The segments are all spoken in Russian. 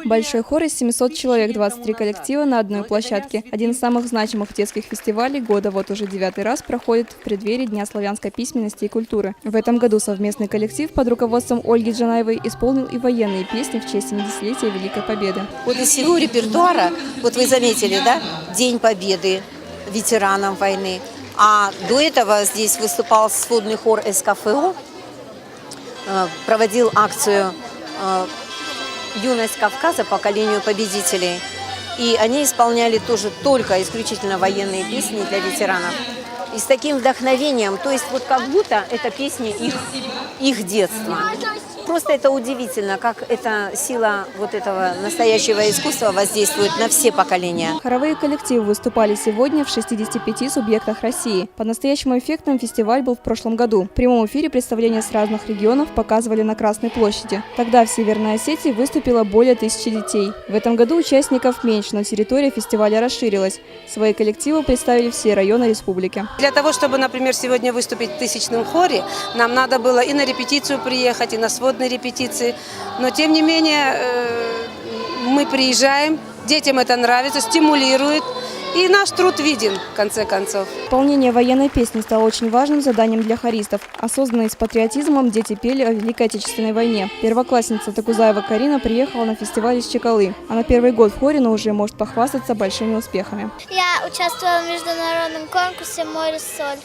Большой хор из 700 человек, 23 коллектива на одной площадке. Один из самых значимых детских фестивалей года вот уже 9-й раз проходит в преддверии Дня славянской письменности и культуры. В этом году совместный коллектив под руководством Ольги Джанаевой исполнил и военные песни в честь 70-летия Великой Победы. Вот из всего репертуара, вот вы заметили, да, День Победы ветеранам войны. А до этого здесь выступал сводный хор СКФО, проводил акцию «Юность Кавказа. Поколению победителей». И они исполняли тоже только исключительно военные песни для ветеранов. И с таким вдохновением, то есть вот как будто это песни их детства. Просто это удивительно, как эта сила вот этого настоящего искусства воздействует на все поколения. Хоровые коллективы выступали сегодня в 65 субъектах России. По-настоящему эффектным фестиваль был в прошлом году. В прямом эфире представления с разных регионов показывали на Красной площади. Тогда в Северной Осетии выступило более 1000 детей. В этом году участников меньше, но территория фестиваля расширилась. Свои коллективы представили все районы республики. Для того, чтобы, например, сегодня выступить в 1000-м хоре, нам надо было и на репетицию приехать, и на сводные репетиции. Но, тем не менее, мы приезжаем, детям это нравится, стимулирует, и наш труд виден, в конце концов. Исполнение военной песни стало очень важным заданием для хористов. Осознанные с патриотизмом дети пели о Великой Отечественной войне. Первоклассница Такузаева Карина приехала на фестиваль из Чекалы. Она первый год в хоре, но уже может похвастаться большими успехами. Я участвовала в международном конкурсе «Море-соль»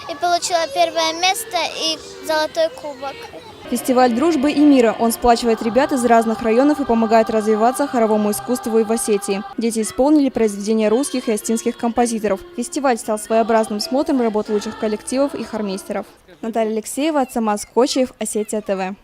и получила первое место и золотой кубок. Фестиваль дружбы и мира. Он сплачивает ребят из разных районов и помогает развиваться хоровому искусству и в Осетии. Дети исполнили произведения русских и остинских композиторов. Фестиваль стал своеобразным смотром работ лучших коллективов и хормейстеров. Наталья Алексеева, Самас Кочиев, Осетия ТВ.